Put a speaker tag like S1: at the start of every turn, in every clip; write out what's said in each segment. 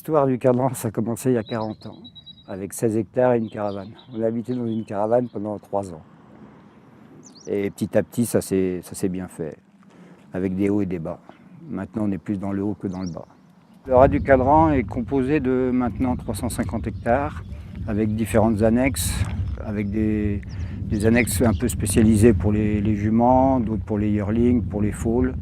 S1: L'histoire du cadran, ça a commencé il y a 40 ans, avec 16 hectares et une caravane. On a habité dans une caravane pendant 3 ans. Et petit à petit, ça s'est bien fait, avec des hauts et des bas. Maintenant, on est plus dans le haut que dans le bas. Le raz du cadran est composé de maintenant 350 hectares, avec différentes annexes, avec des annexes un peu spécialisées pour les juments, d'autres pour les yearlings, pour les foals.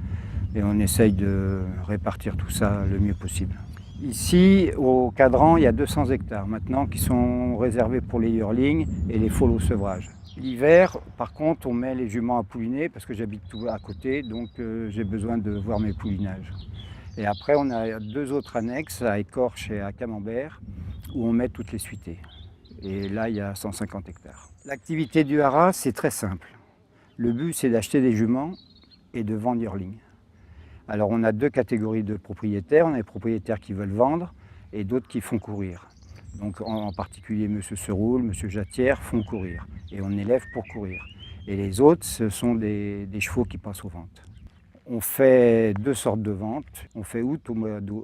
S1: Et on essaye de répartir tout ça le mieux possible. Ici, au cadran, il y a 200 hectares maintenant qui sont réservés pour les yearlings et les foals au sevrage. L'hiver, par contre, on met les juments à pouliner parce que j'habite tout à côté, donc j'ai besoin de voir mes poulinages. Et après, on a 2 autres annexes à Écorche et à Camembert où on met toutes les suitées. Et là, il y a 150 hectares. L'activité du haras, c'est très simple. Le but, c'est d'acheter des juments et de vendre yearlings. Alors on a 2 catégories de propriétaires. On a les propriétaires qui veulent vendre et d'autres qui font courir. Donc en particulier M. Seroul, M. Jatière font courir. Et on élève pour courir. Et les autres, ce sont des chevaux qui passent aux ventes. On fait 2 sortes de ventes. On fait août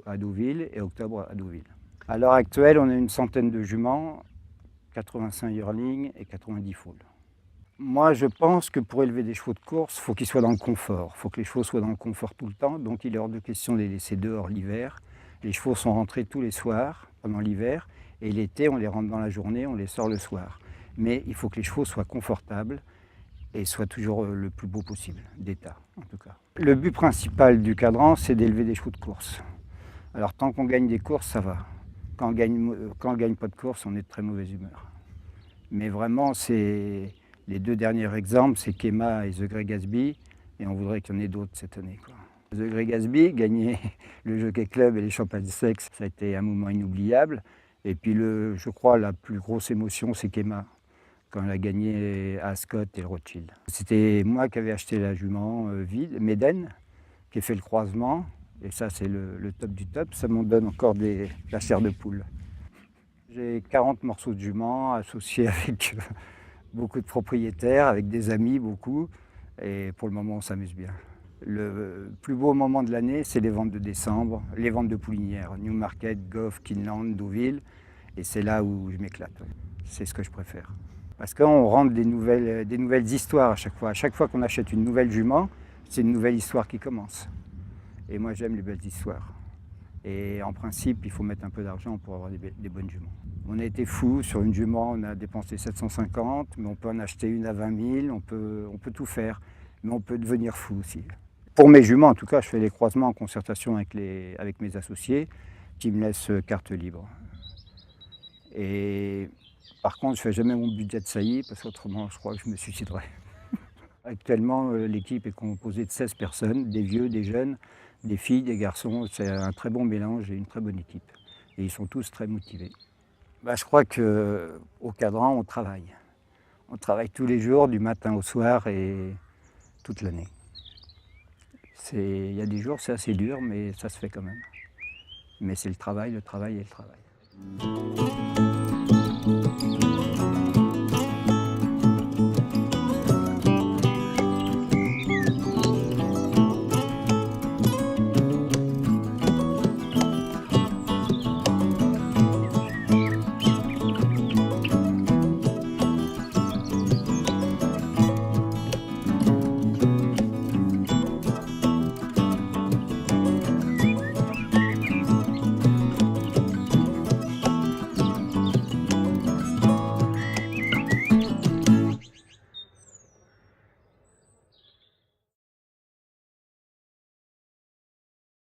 S1: à Deauville et octobre à Deauville. À l'heure actuelle, on a une centaine de juments, 85 yearlings et 90 foals. Moi, je pense que pour élever des chevaux de course, il faut qu'ils soient dans le confort. Il faut que les chevaux soient dans le confort tout le temps. Donc, il est hors de question de les laisser dehors l'hiver. Les chevaux sont rentrés tous les soirs pendant l'hiver. Et l'été, on les rentre dans la journée, on les sort le soir. Mais il faut que les chevaux soient confortables et soient toujours le plus beau possible, d'état en tout cas. Le but principal du cadran, c'est d'élever des chevaux de course. Alors, tant qu'on gagne des courses, ça va. Quand on gagne pas de course, on est de très mauvaise humeur. Mais vraiment, c'est... Les 2 derniers exemples, c'est Kema et The Grey Gatsby, et on voudrait qu'il y en ait d'autres cette année. The Grey Gatsby, gagner le Jockey Club et les Champagnes Sexe, ça a été un moment inoubliable. Et puis, je crois, la plus grosse émotion, c'est Kema, quand elle a gagné à Ascot et le Rothschild. C'était moi qui avais acheté la jument vide, Méden, qui a fait le croisement, et ça, c'est le top du top. Ça m'en donne encore la chair de poule. J'ai 40 morceaux de jument associés avec... beaucoup de propriétaires, avec des amis, beaucoup. Et pour le moment, on s'amuse bien. Le plus beau moment de l'année, c'est les ventes de décembre, les ventes de poulinières. Newmarket, Goff, Kinland, Deauville. Et c'est là où je m'éclate. C'est ce que je préfère. Parce qu'on rentre des nouvelles histoires à chaque fois. À chaque fois qu'on achète une nouvelle jument, c'est une nouvelle histoire qui commence. Et moi, j'aime les belles histoires. Et en principe, il faut mettre un peu d'argent pour avoir des bonnes juments. On a été fous sur une jument, on a dépensé 750, mais on peut en acheter une à 20 000, on peut tout faire, mais on peut devenir fou aussi. Pour mes juments, en tout cas, je fais les croisements en concertation avec mes associés qui me laissent carte libre. Et par contre, je ne fais jamais mon budget de saillie, parce qu'autrement, je crois que je me suiciderais. Actuellement, l'équipe est composée de 16 personnes, des vieux, des jeunes, des filles, des garçons. C'est un très bon mélange et une très bonne équipe. Et ils sont tous très motivés. Je crois qu'au cadran, on travaille. On travaille tous les jours, du matin au soir et toute l'année. Il y a des jours, c'est assez dur, mais ça se fait quand même. Mais c'est le travail et le travail.